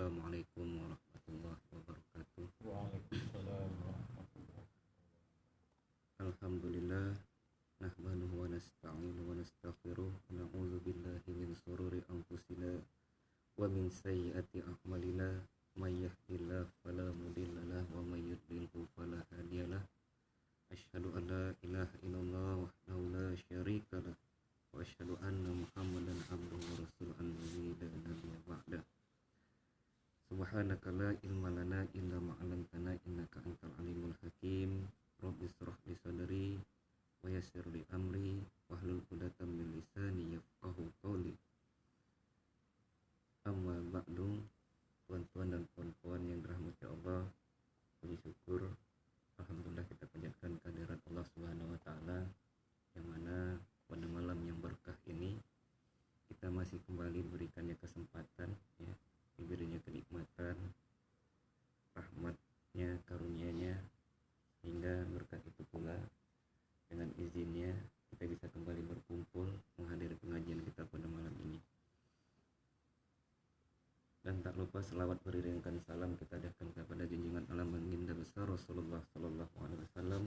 Assalamualaikum warahmatullahi wabarakatuh. Waalaikumsalam warahmatullahi Alhamdulillah nahmaduhu wa nasta'inu wa nastaghfiruh wa na'udzu billahi min shururi anfusina wa min sayyiati a'malina may yahdihillahu fala mudhillalah wa may yudlilhu fala hadiyalah. Asyhadu an la ilaha illallah wahdahu la syarikalah wa asyhadu anna Muhammadan abduhu wa rasuluhu allazi la nabiyya ba'dah. Subhanaka la ilma lana illa ma 'allamtana innaka antal alimul hakim. Rabbi shrah li sadri wa yassir li amri wahlul 'uqdatam min lisani yafqahu qawli. Amma ba'du, tuan-tuan dan puan-puan yang dirahmati Allah, puji syukur alhamdulillah kita panjatkan kehadirat Allah Subhanahu wa taala, yang mana pada malam yang berkah ini kita masih kembali diberikannya kesempatan, ya, diberinya kenikmatan, rahmatnya, karunia-Nya, sehingga berkat itu pula dengan izinnya kita bisa kembali berkumpul menghadiri pengajian kita pada malam ini. Dan tak lupa selawat beriringkan salam kita hadirkan kepada junjungan alam baginda besar Rasulullah sallallahu alaihi wasallam.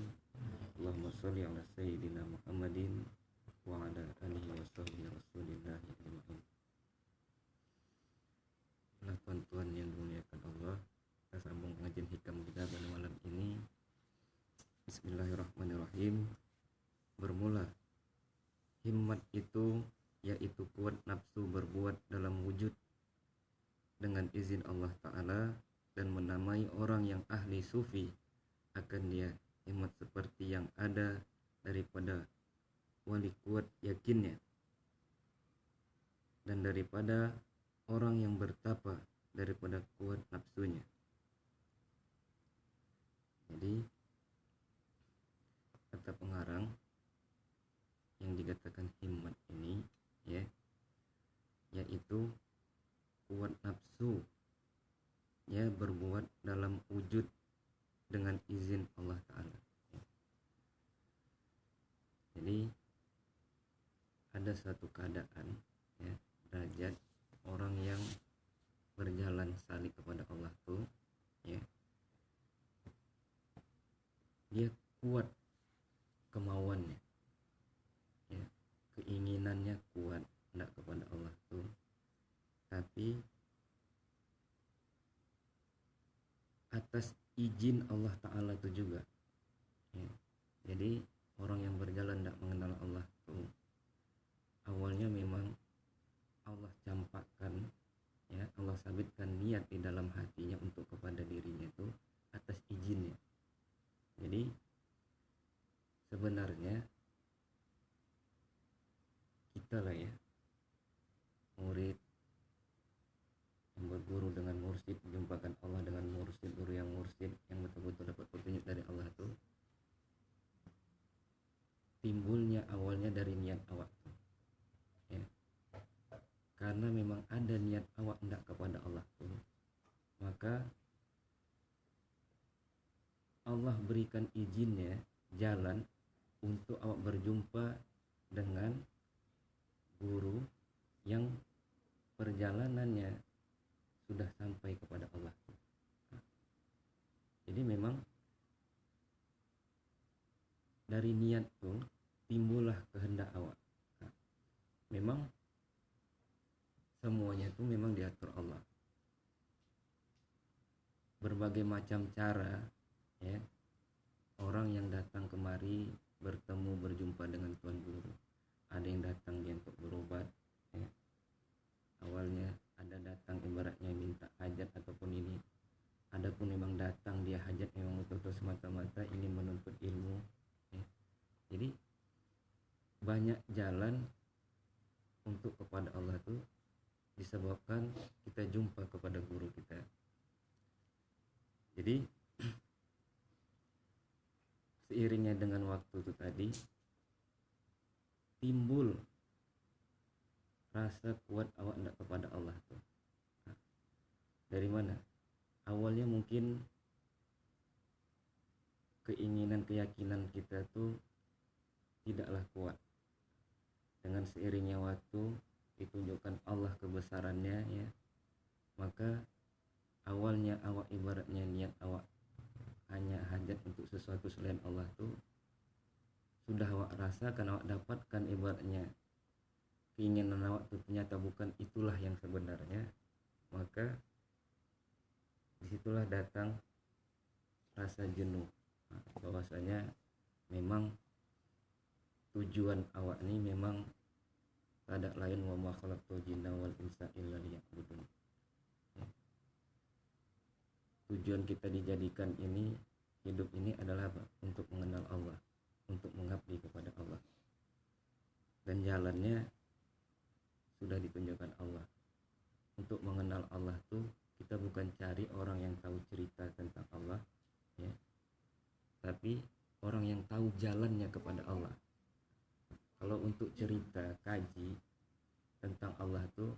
Allahumma sholli ala sayyidina Muhammadin wa ala alihi wa sahbihi rasulillah ajma'in. Nah, tuan-tuan yang dimuliakan Allah, kita sambung pengajian hikam kita pada malam ini. Bismillahirrahmanirrahim. Bermula, himmat itu yaitu kuat nafsu berbuat dalam wujud dengan izin Allah Ta'ala, dan menamai orang yang ahli sufi akan dia himmat seperti yang ada daripada wali kuat yakinnya, dan daripada orang yang bertapa daripada kuat nafsunya. Jadi kata pengarang yang dikatakan himmat ini, ya, yaitu kuat nafsu, ya, berbuat dalam wujud dengan izin Allah Ta'ala, ya. Jadi ada suatu keadaan, ya, derajat orang yang berjalan salik kepada Allah tuh, ya, dia kuat kemauannya, ya, keinginannya kuat hendak kepada Allah tuh, tapi atas izin Allah Ta'ala itu juga, ya. Jadi orang yang berjalan tidak mengenal Allah tuh, awalnya memang Allah campakkan, ya, Allah sabitkan niat di dalam hatinya untuk kepada dirinya itu atas izinnya. Jadi sebenarnya kita lah, ya, murid yang berguru dengan mursyid, menjumpakan Allah dengan mursyid, guru yang mursyid yang betul-betul dapat petunjuk dari Allah itu timbulnya awalnya dari niat awak, ya. Karena memang ada niat awak hendak kepada Allah tuh, maka Allah berikan izinnya, jalan untuk awak berjumpa dengan guru yang perjalanannya sudah sampai kepada Allah. Jadi memang dari niat tuh timbullah kehendak awak. Memang semuanya itu memang diatur Allah. Berbagai macam cara, ya, orang yang datang kemari bertemu berjumpa dengan tuan guru. Ada yang datang dia untuk berobat, ya. Awalnya ada datang ibaratnya minta hajat ataupun ini. Adapun memang datang dia hajat memang betul-betul semata-mata ingin menuntut ilmu, ya. Jadi banyak jalan untuk kepada Allah itu disebabkan kita jumpa kepada guru kita. Jadi seiringnya dengan waktu itu tadi timbul rasa kuat awak hendak kepada Allah tuh. Dari mana? Awalnya mungkin keinginan, keyakinan kita tuh tidaklah kuat. Dengan seiringnya waktu ditunjukkan Allah kebesarannya, ya, maka awalnya awak ibaratnya niat awak hanya hajat untuk sesuatu selain Allah tuh sudah awak rasakan, awak dapatkan ibaratnya keinginan awak tuh ternyata bukan itulah yang sebenarnya, maka disitulah datang rasa jenuh. Bahwasanya memang tujuan awak ini memang tidak lain wa ma khalaqtul jinna wal insa illa liya'budun. Tujuan kita dijadikan ini, hidup ini adalah apa? Untuk mengenal Allah, untuk mengabdi kepada Allah. Dan jalannya sudah ditunjukkan Allah. Untuk mengenal Allah tuh kita bukan cari orang yang tahu cerita tentang Allah, ya, tapi orang yang tahu jalannya kepada Allah. Kalau untuk cerita, kaji tentang Allah tuh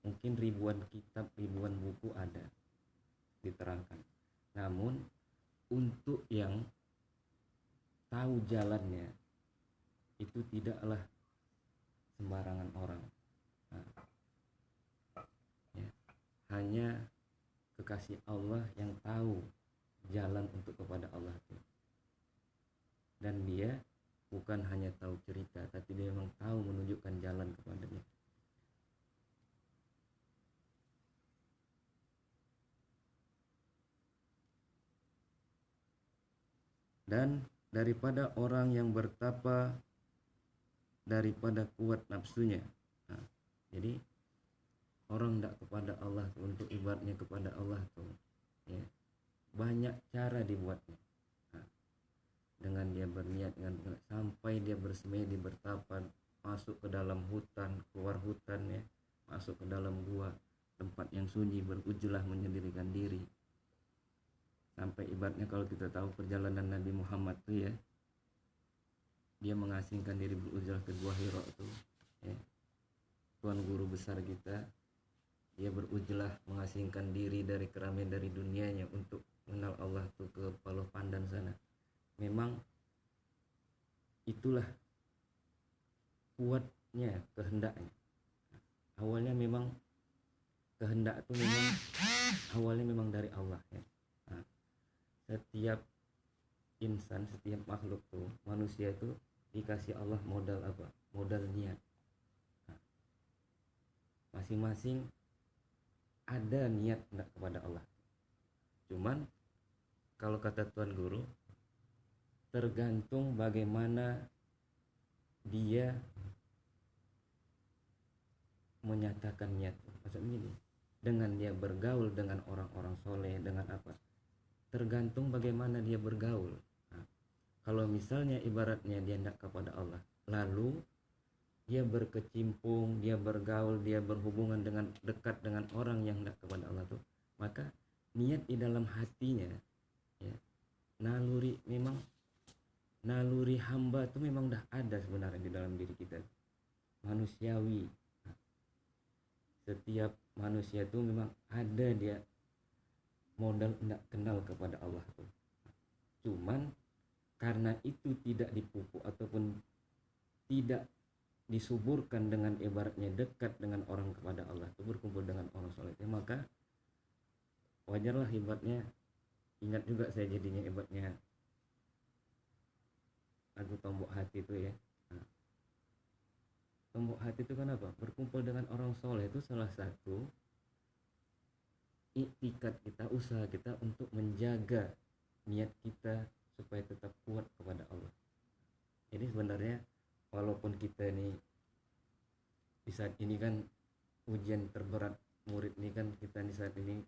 mungkin ribuan kitab, ribuan buku ada diterangkan. Namun untuk yang tahu jalannya itu tidaklah sembarangan orang. Nah, ya, hanya kekasih Allah yang tahu jalan untuk kepada Allah itu. Dan dia bukan hanya tahu cerita, tapi dia memang tahu menunjukkan jalan kepadanya. Dan daripada orang yang bertapa daripada kuat nafsunya. Nah, jadi orang tidak kepada Allah untuk ibaratnya kepada Allah tuh, ya, banyak cara dibuatnya. Nah, dengan dia berniat dengan sampai dia bersemedi bertapa, masuk ke dalam hutan, keluar hutan, ya, masuk ke dalam gua, tempat yang sunyi, berujlah menyendirikan diri. Sampai ibaratnya kalau kita tahu perjalanan Nabi Muhammad tuh, ya, dia mengasingkan diri berujlah ke gua Hira tuh, ya. Tuan guru besar kita, dia berujlah mengasingkan diri dari keramaian dari dunianya untuk mengenal Allah tuh ke Paloh Pandan sana. Memang itulah kuatnya kehendaknya. Awalnya memang kehendak itu memang awalnya memang dari Allah, ya. Nah, setiap insan, setiap makhluk tuh, manusia itu dikasih Allah modal apa? Modal niat. Nah, masing-masing ada niat enggak kepada Allah. Cuman kalau kata Tuan Guru, tergantung bagaimana dia menyatakan niat. Maksudnya ini, dengan dia bergaul dengan orang-orang soleh, dengan apa? Tergantung bagaimana dia bergaul. Nah, kalau misalnya ibaratnya dia tidak kepada Allah, lalu dia berkecimpung, dia bergaul, dia berhubungan dengan dekat dengan orang yang tidak kepada Allah tuh, maka niat di dalam hatinya, ya, naluri memang naluri hamba itu memang dah ada sebenarnya di dalam diri kita, manusiawi. Nah, setiap manusia itu memang ada dia modal tidak kenal kepada Allah tuh. Cuman karena itu tidak dipupuk ataupun tidak disuburkan dengan ibaratnya dekat dengan orang kepada Allah itu, berkumpul dengan orang soleh, maka wajarlah ibaratnya. Ingat juga saya jadinya ibaratnya lagu Tombok Hati itu, ya. Nah, Tombok Hati itu kan apa? Berkumpul dengan orang soleh itu salah satu iktikat kita, usaha kita untuk menjaga niat kita supaya tetap kuat kepada Allah. Jadi sebenarnya walaupun kita ini di saat ini kan ujian terberat murid ini kan, kita di saat ini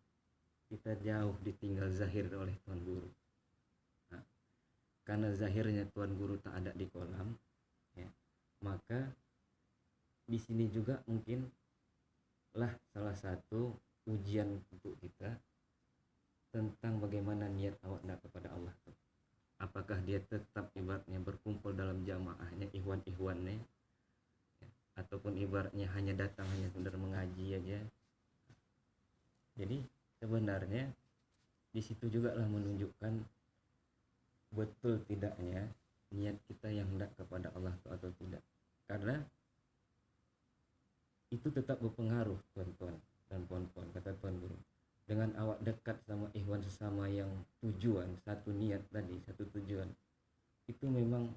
kita jauh ditinggal zahir oleh Tuan Guru. Nah, karena zahirnya Tuan Guru tak ada di kolam, ya, maka di sini juga mungkin lah salah satu ujian untuk kita tentang bagaimana niat awak nak kepada Allah. Apakah dia tetap ibaratnya berkumpul dalam jamaahnya, ikhwan-ikhwannya, ya, ataupun ibaratnya hanya datang hanya sekedar mengaji aja. Jadi sebenarnya di situ juga lah menunjukkan betul tidaknya niat kita yang hendak kepada Allah atau tidak. Karena itu tetap berpengaruh, tuan-tuan dan puan-puan, kata Tuan Guru. Dengan dengan awak dekat sama ikhwan sesama yang tujuan, satu niat tadi, satu tujuan, itu memang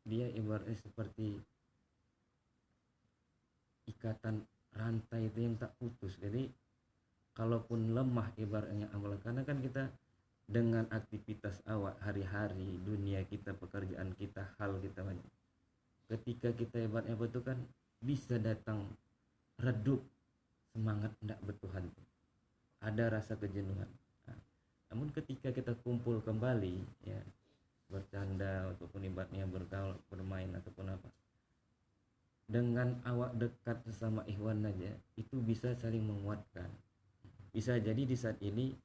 dia ibaratnya seperti ikatan rantai itu yang tak putus. Jadi kalaupun lemah ibaratnya amal, karena kan kita dengan aktivitas awak hari-hari, dunia kita, pekerjaan kita, hal kita banyak, ketika kita ibaratnya apa itu kan bisa datang redup semangat hendak bertuhan, ada rasa kejenuhan. Nah, namun ketika kita kumpul kembali ya, bercanda ataupun ibaratnya bergaul, bermain ataupun apa, dengan awak dekat sesama ikhwan aja itu bisa saling menguatkan. Bisa jadi di saat ini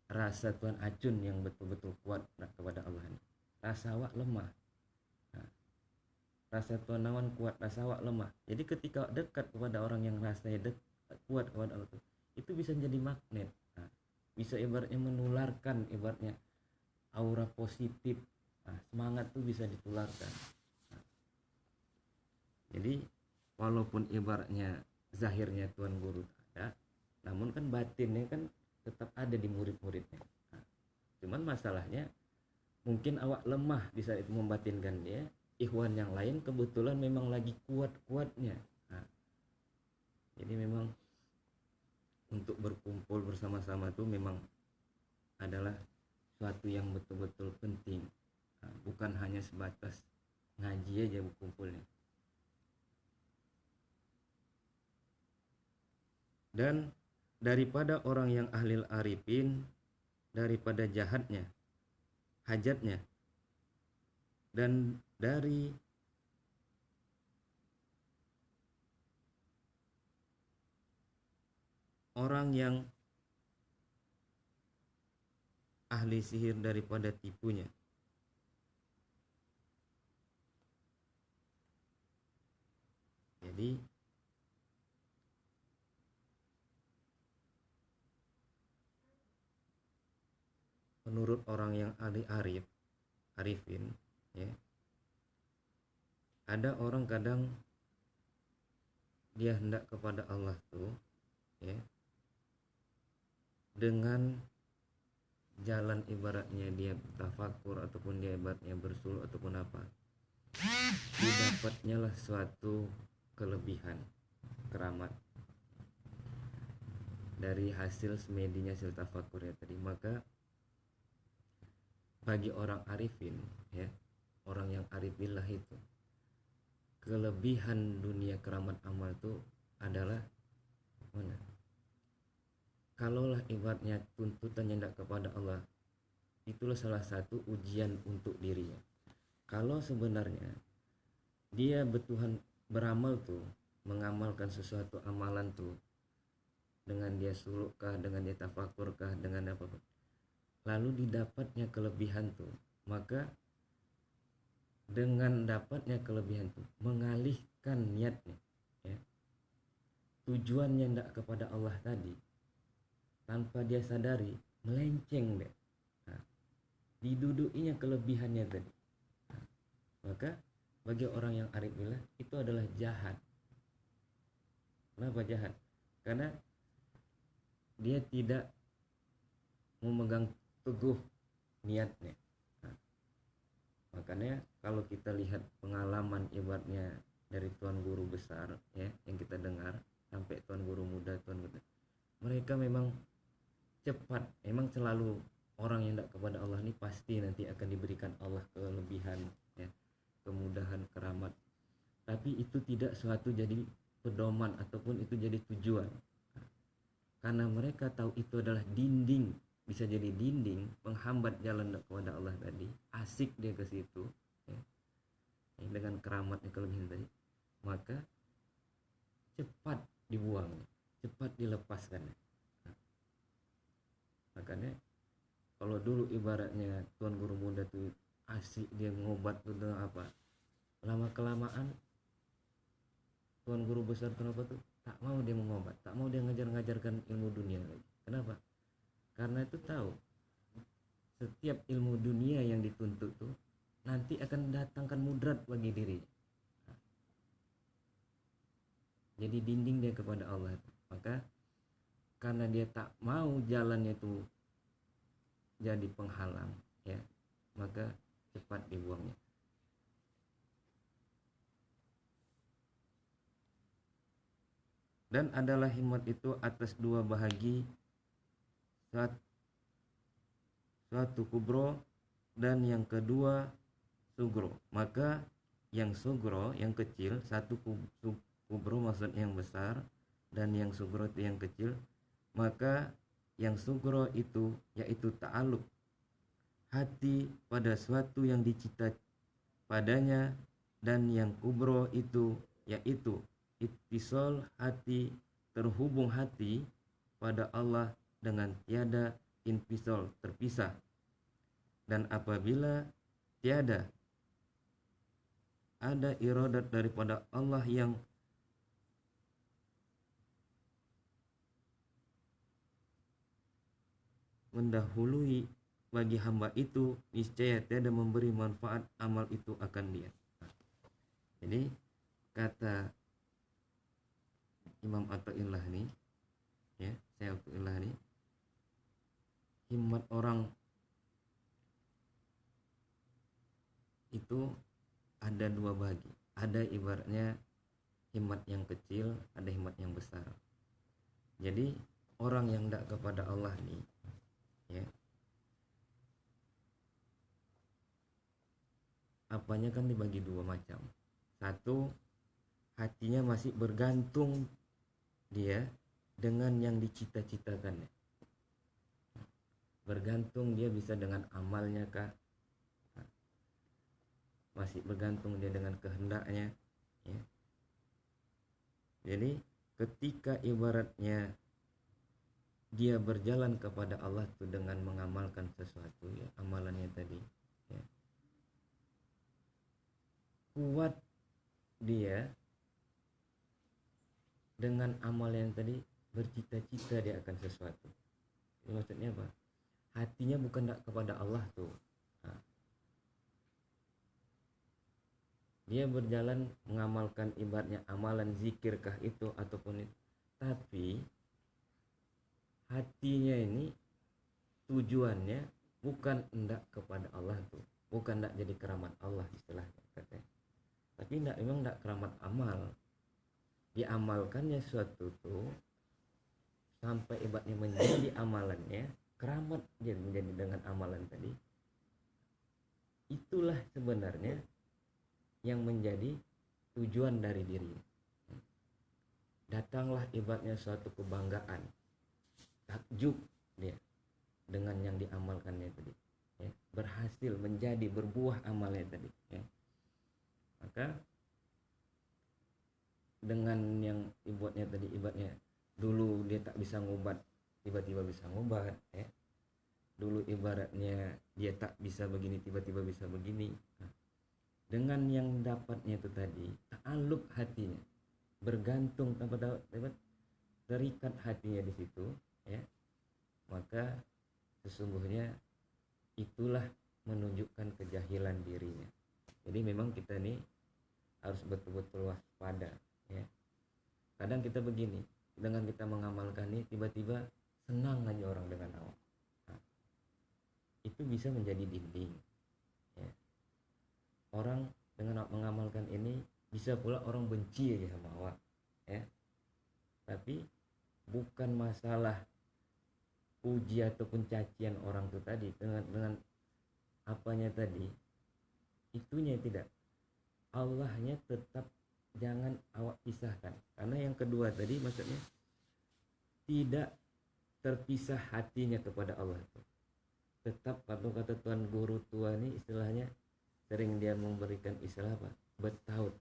rasa Tuhan Acun yang betul-betul kuat kepada Allah, rasa awak lemah. Nah, rasa Tuhan Nawan kuat, rasa awak lemah. Jadi ketika dekat kepada orang yang rasanya kuat kepada Allah itu bisa jadi magnet. Nah, bisa ibaratnya menularkan ibaratnya aura positif. Nah, semangat tuh bisa ditularkan. Nah, jadi walaupun ibaratnya zahirnya Tuan Guru ada, namun kan batinnya kan tetap ada di murid-muridnya. Nah, cuman masalahnya mungkin awak lemah di saat itu membatinkan dia, ikhwan yang lain kebetulan memang lagi kuat-kuatnya. Nah, jadi memang untuk berkumpul bersama-sama itu memang adalah suatu yang betul-betul penting. Nah, bukan hanya sebatas ngaji aja berkumpulnya. Dan daripada orang yang ahli arifin, daripada jahatnya, hajatnya, dan dari orang yang ahli sihir daripada tipunya. Jadi menurut orang yang ahli arifin ya, ada orang kadang dia hendak kepada Allah tuh ya, dengan jalan ibaratnya dia tafakur ataupun dia ibaratnya bersul ataupun apa, didapatnya lah suatu kelebihan, keramat dari hasil semedinya hasil tafakur ya tadi. Maka bagi orang arifin ya, orang yang arifillah itu, kelebihan dunia keramat amal itu adalah mana? Kalaulah ibaratnya tuntutannya tidak kepada Allah, itulah salah satu ujian untuk dirinya. Kalau sebenarnya dia bertuhan beramal tuh, mengamalkan sesuatu amalan tuh, dengan dia sulukkah, dengan dia tafakurkah, dengan apa, lalu didapatnya kelebihan tuh, maka dengan dapatnya kelebihan tuh mengalihkan niatnya ya, tujuannya tidak kepada Allah tadi, tanpa dia sadari melenceng deh. Nah, didudukinya kelebihannya tadi. Nah, maka bagi orang yang arif billah itu adalah jahat. Kenapa jahat? Karena dia tidak memegang teguh niatnya. Nah, makanya kalau kita lihat pengalaman ibaratnya dari tuan guru besar ya, yang kita dengar sampai tuan guru muda, tuan guru, mereka memang cepat, memang selalu orang yang tidak kepada Allah ini pasti nanti akan diberikan Allah kelebihan ya, kemudahan, keramat. Tapi itu tidak suatu jadi pedoman ataupun itu jadi tujuan. Nah, karena mereka tahu itu adalah dinding, bisa jadi dinding penghambat jalan kepada Allah tadi, asik dia ke situ ya, dengan keramatnya, kelebihan tadi, maka cepat dibuang, cepat dilepaskan. Nah, makanya kalau dulu ibaratnya tuan guru muda tuh asik dia ngobat tuh dengan apa, lama kelamaan tuan guru besar kenapa tuh tak mau dia mengobat, tak mau dia ngajarkan ilmu dunia lagi. Kenapa? Karena itu tahu setiap ilmu dunia yang dituntut tuh nanti akan mendatangkan mudrat bagi diri. Jadi dinding dia kepada Allah. Maka karena dia tak mau jalannya itu jadi penghalang, ya, maka cepat dibuangnya. Dan adalah himmat itu atas dua bahagi, suatu kubro dan yang kedua sugro. Maka yang sugro, yang kecil, satu kubro maksudnya yang besar, dan yang sugro itu yang kecil, maka yang sugro itu yaitu ta'aluk hati pada suatu yang dicita padanya, dan yang kubro itu yaitu ittisal hati, terhubung hati pada Allah dengan tiada infisal, terpisah. Dan apabila tiada ada iradat daripada Allah yang mendahului bagi hamba itu, niscaya tiada memberi manfaat amal itu akan dia. Jadi kata Imam Athaillah nih, ya, saya Athaillah nih, himmat orang itu ada dua bagi. Ada ibaratnya himmat yang kecil, ada himmat yang besar. Jadi orang yang tidak kepada Allah nih, ya, apanya kan dibagi dua macam. Satu, hatinya masih bergantung dia dengan yang dicita-citakannya. Bergantung dia bisa dengan amalnya kah, masih bergantung dia dengan kehendaknya, ya. Jadi ketika ibaratnya dia berjalan kepada Allah itu dengan mengamalkan sesuatu, ya, amalannya tadi, ya, kuat dia dengan amal yang tadi, bercita-cita dia akan sesuatu. Ini maksudnya apa? Hatinya bukan tak kepada Allah tuh. Nah, dia berjalan mengamalkan ibaratnya amalan zikirkah itu ataupun itu, tapi hatinya ini tujuannya bukan hendak kepada Allah tuh, bukan hendak jadi keramat Allah istilahnya katanya. Tapi memang hendak keramat amal. Diamalkannya suatu tuh sampai ibaratnya menjadi amalannya, keramat dia menjadi dengan amalan tadi. Itulah sebenarnya yang menjadi tujuan dari diri. Datanglah ibaratnya suatu kebanggaan, takjub dia dengan yang diamalkannya tadi, ya, berhasil menjadi berbuah amalnya tadi, ya. Maka dengan yang ibaratnya tadi, ibaratnya dulu dia tak bisa ngobat, tiba-tiba bisa ngobat, ya. Dulu ibaratnya dia tak bisa begini, tiba-tiba bisa begini. Nah, dengan yang dapatnya itu tadi, ta'aluk hatinya, bergantung tanpa terikat hatinya di situ, ya, maka sesungguhnya itulah menunjukkan kejahilan dirinya. Jadi memang kita ini harus betul-betul waspada, ya. Kadang kita begini, dengan kita mengamalkan ini tiba-tiba senang aja orang dengan awak. Nah, itu bisa menjadi dinding, ya. Orang dengan mengamalkan ini bisa pula orang benci aja sama awak, ya. Tapi bukan masalah puji ataupun cacian orang itu tadi, dengan apanya tadi, itunya tidak. Allahnya tetap jangan awak pisahkan. Karena yang kedua tadi maksudnya tidak terpisah hatinya kepada Allah itu. Tetap, kalau kata Tuan Guru tua ini istilahnya sering dia memberikan istilah apa? Betaut.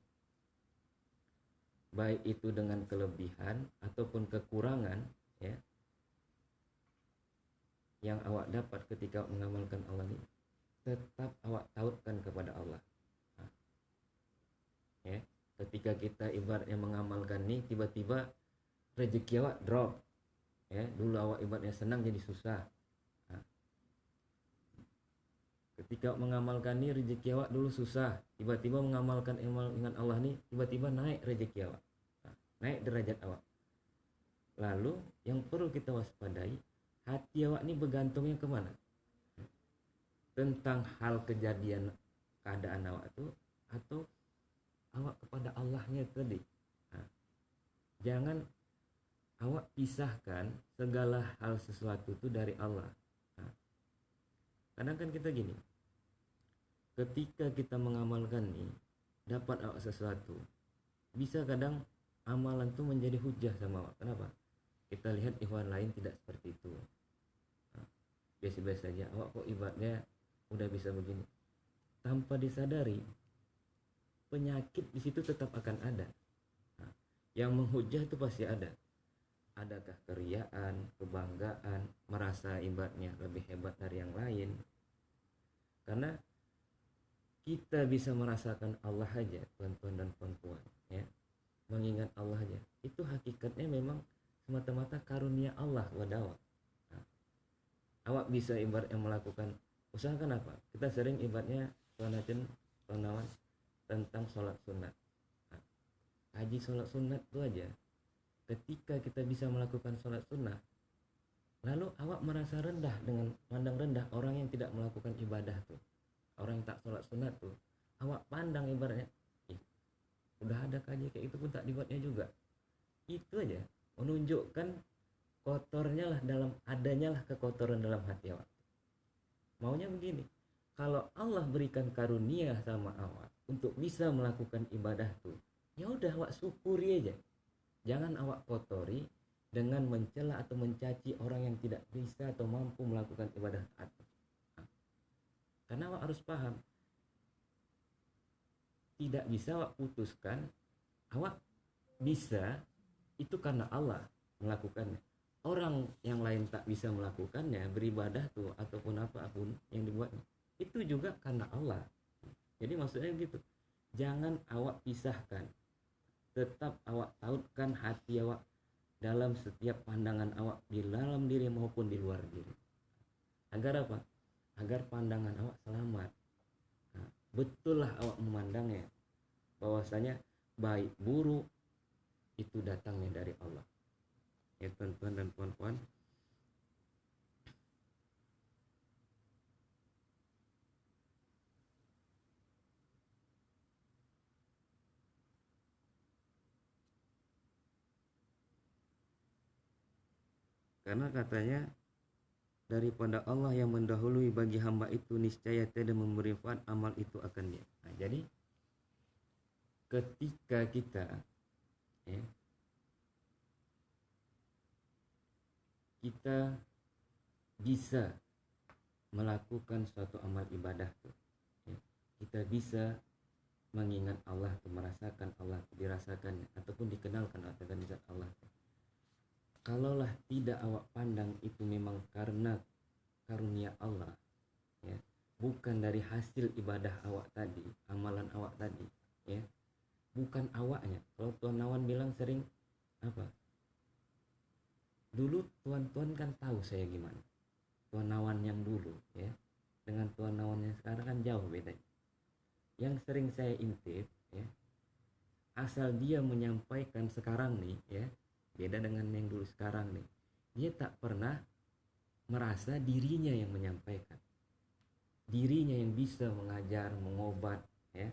Baik itu dengan kelebihan ataupun kekurangan, ya, yang awak dapat ketika mengamalkan Allah ini, tetap awak tautkan kepada Allah. Nah, ya, ketika kita ibaratnya mengamalkan ini, tiba-tiba rezeki awak drop, ya, dulu awak ibaratnya senang jadi susah. Nah, ketika mengamalkan ini rezeki awak dulu susah, tiba-tiba mengamalkan ingat Allah ini, tiba-tiba naik rezeki awak, nah, naik derajat awak. Lalu yang perlu kita waspadai, hati awak ini bergantungnya kemana? Tentang hal kejadian keadaan awak itu, atau awak kepada Allahnya tadi. Nah, jangan awak pisahkan segala hal sesuatu itu dari Allah. Nah, kadang kan kita gini, ketika kita mengamalkan nih, dapat awak sesuatu, bisa kadang amalan itu menjadi hujah sama awak. Kenapa? Kita lihat ikhwan lain tidak seperti itu. Nah, biasa-biasa saja, awak kok ibadahnya udah bisa begini. Tanpa disadari, penyakit di situ tetap akan ada. Nah, yang menghujah itu pasti ada. Adakah keriaan, kebanggaan, merasa ibadahnya lebih hebat dari yang lain? Karena kita bisa merasakan Allah aja, tuan-tuan dan puan-puan, ya, mengingat Allah aja, itu hakikatnya memang semata-mata karunia Allah kepada awak. Nah, awak bisa ibaratnya melakukan, usahakan apa? Kita sering ibaratnya tuan-tuan tentang sholat sunat. Nah, haji sholat sunat itu aja. Ketika kita bisa melakukan sholat sunnah, lalu awak merasa rendah dengan pandang rendah orang yang tidak melakukan ibadah tuh, orang yang tak sholat sunat tuh, awak pandang ibaratnya, udah ada kaji kayak itu pun tak dibuatnya juga. Itu aja menunjukkan kotornya lah, dalam adanya lah kekotoran dalam hati awak. Maunya begini, kalau Allah berikan karunia sama awak untuk bisa melakukan ibadah tuh, ya udah awak syukuri aja. Jangan awak kotori dengan mencela atau mencaci orang yang tidak bisa atau mampu melakukan ibadah taat. Karena awak harus paham, tidak bisa awak putuskan awak bisa itu karena Allah melakukannya. Orang yang lain tak bisa melakukannya, beribadah tuh ataupun apapun yang dibuatnya, itu juga karena Allah. Jadi maksudnya gitu, jangan awak pisahkan, tetap awak tautkan hati awak dalam setiap pandangan awak di dalam diri maupun di luar diri. Agar apa? Agar pandangan awak selamat. Nah, betul lah awak memandangnya bahwasanya baik buruk itu datangnya dari Allah. Ya tuan-tuan dan puan-puan, karena katanya daripada Allah yang mendahului bagi hamba itu, niscaya tiada memberi manfaat amal itu akan dia. Nah, jadi ketika kita kita bisa melakukan suatu amal ibadah tuh, kita bisa mengingat Allah, merasakan Allah, dirasakannya ataupun dikenalkan akan zat Allah. Kalaulah tidak awak pandang itu memang karena karunia Allah, ya, bukan dari hasil ibadah awak tadi, amalan awak tadi, ya, bukan awaknya. Kalau Tuan Nawan bilang sering apa, dulu tuan-tuan kan tahu saya gimana, Tuan Nawan yang dulu, ya, dengan Tuan Nawan yang sekarang kan jauh bedanya. Yang sering saya intip, ya, asal dia menyampaikan sekarang nih, ya, beda dengan yang dulu sekarang nih, dia tak pernah merasa dirinya yang menyampaikan, dirinya yang bisa mengajar, mengobat, ya,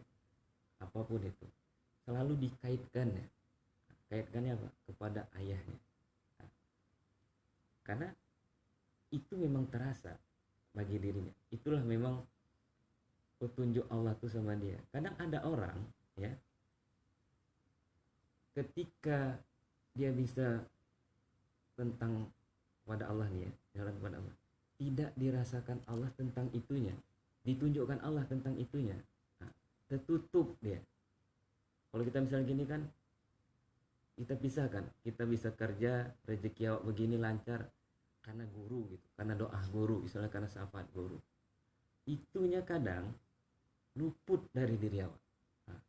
apapun itu, selalu dikaitkannya, kaitkannya apa? Kepada ayahnya. Nah, karena itu memang terasa bagi dirinya, itulah memang petunjuk Allah tuh sama dia. Kadang ada orang, ya, ketika dia bisa tentang pada Allah nih, ya, jalan kepada Allah, tidak dirasakan Allah tentang itunya, ditunjukkan Allah tentang itunya, nah, tertutup dia. Kalau kita misalnya gini kan, kita pisahkan, kita bisa kerja rezeki awak begini lancar karena guru gitu, karena doa guru, misalnya karena syafaat guru, itunya kadang luput dari diri awak. Nah,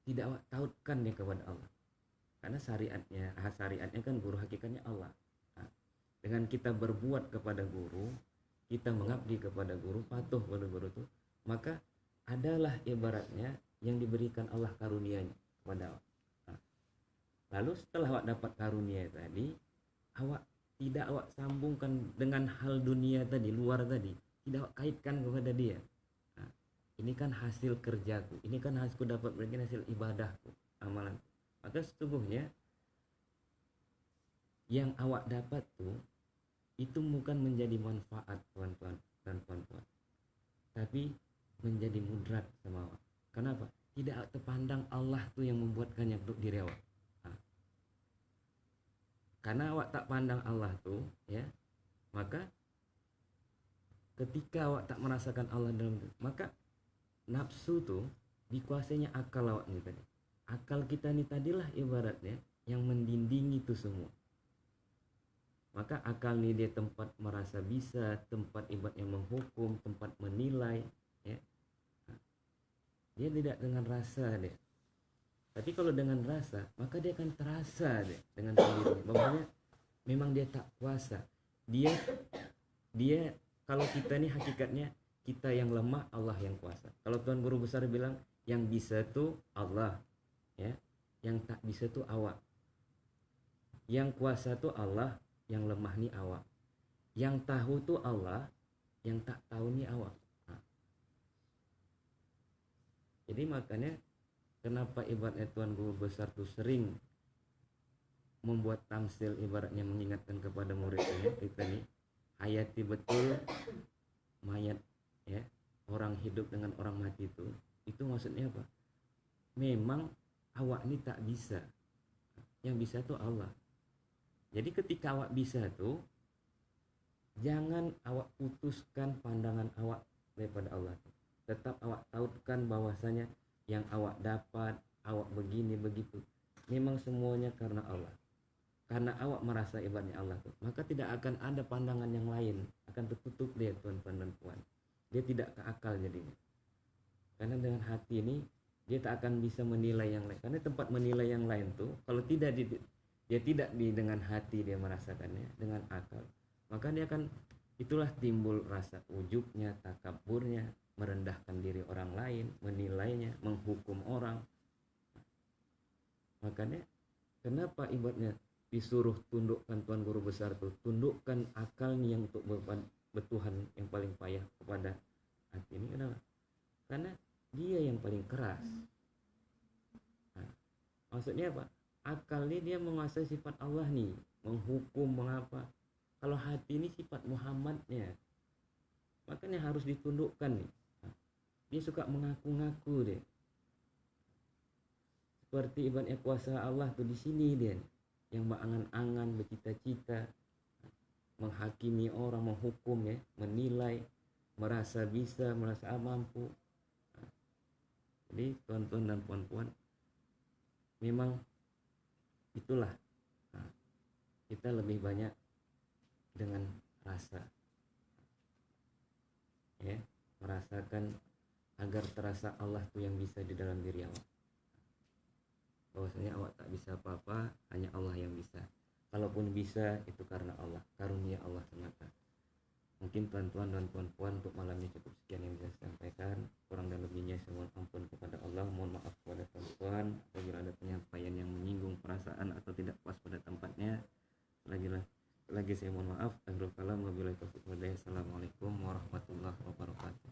tidak awak tautkan dia kepada Allah, karena syariatnya kan guru, hakikatnya Allah. Nah, dengan kita berbuat kepada guru, kita mengabdi kepada guru, patuh pada guru itu, maka adalah ibaratnya yang diberikan Allah karunianya kepada awak. Nah, lalu setelah awak dapat karunia tadi, awak tidak awak sambungkan dengan hal dunia tadi, luar tadi, tidak awak kaitkan kepada dia. Nah, ini kan hasil kerjaku, ini kan hasilku dapat, berarti hasil ibadahku, amalan. Maka sesungguhnya yang awak dapat tuh itu bukan menjadi manfaat tuan-tuan dan puan-puan, tapi menjadi mudarat sama awak. Kenapa? Tidak terpandang Allah tuh yang membuatkannya untuk diri awak. Nah, karena awak tak pandang Allah tuh, ya, maka ketika awak tak merasakan Allah dalam, maka nafsu tuh dikuasainya akal awak nih tadi. Akal kita nih tadilah ibaratnya yang mendindingi itu semua. Maka akal nih dia tempat merasa bisa, tempat ibaratnya menghukum, tempat menilai, ya. Dia tidak dengan rasa dia. Tapi kalau dengan rasa, maka dia akan terasa deh dengan sendirinya. Bahwanya memang dia tak kuasa. Dia kalau kita nih hakikatnya kita yang lemah, Allah yang kuasa. Kalau Tuan Guru Besar bilang yang bisa tuh Allah, ya. Yang tak bisa tuh awak. Yang kuasa tuh Allah, yang lemah nih awak. Yang tahu tuh Allah, yang tak tahu nih awak. Nah. Jadi makanya kenapa ibaratnya Tuan Guru Besar tuh sering membuat tamsil, ibaratnya mengingatkan kepada muridnya kita nih, hayati betul mayat, ya, orang hidup dengan orang mati itu maksudnya apa? Memang awak ini tak bisa, yang bisa tuh Allah. Jadi ketika awak bisa tuh, jangan awak putuskan pandangan awak daripada Allah. Tetap awak tahukan bahwasanya yang awak dapat, awak begini begitu, memang semuanya karena Allah. Karena awak merasa ibaratnya Allah tuh, maka tidak akan ada pandangan yang lain, akan tertutup dia tuan-tuan dan puan. Dia tidak ke akal jadinya. Karena dengan hati ini dia tak akan bisa menilai yang lain. Karena tempat menilai yang lain tuh kalau tidak dia tidak dengan hati dia merasakannya, dengan akal, maka dia akan, itulah timbul rasa ujubnya, takaburnya, merendahkan diri orang lain, menilainya, menghukum orang. Makanya kenapa ibaratnya disuruh tundukkan Tuan Guru Besar tuh, tundukkan akalnya yang untuk bertuhan yang paling payah kepada hati ini. Kenapa? Karena dia yang paling keras. Nah, maksudnya apa? Akal ini dia menguasai sifat Allah nih, menghukum, mengapa. Kalau hati ini sifat Muhammadnya, makanya harus ditundukkan nih. Nah, dia suka mengaku-ngaku deh. Seperti ibaratnya kuasa Allah tuh di sini dia, yang berangan-angan, bercita-cita, menghakimi orang, menghukum, ya, menilai, merasa bisa, merasa mampu. Nah, jadi tuan-tuan dan puan-puan, memang itulah, nah, kita lebih banyak dengan rasa, ya, merasakan agar terasa Allah tuh yang bisa di dalam diri awak. Bahwasanya awak tak bisa apa-apa, hanya Allah yang bisa. Kalaupun bisa itu karena Allah, karunia Allah semata. Mungkin tuan-tuan dan puan-puan untuk malamnya cukup sekian yang bisa saya sampaikan. Kurang dan lebihnya saya mohon ampun kepada Allah. Mohon maaf kepada tuan-tuan apabila ada penyampaian yang menyinggung perasaan atau tidak pas pada tempatnya. Lagi saya mohon maaf. Akhirul kalam wabillahi taufiq wal hidayah. Assalamualaikum warahmatullahi wabarakatuh.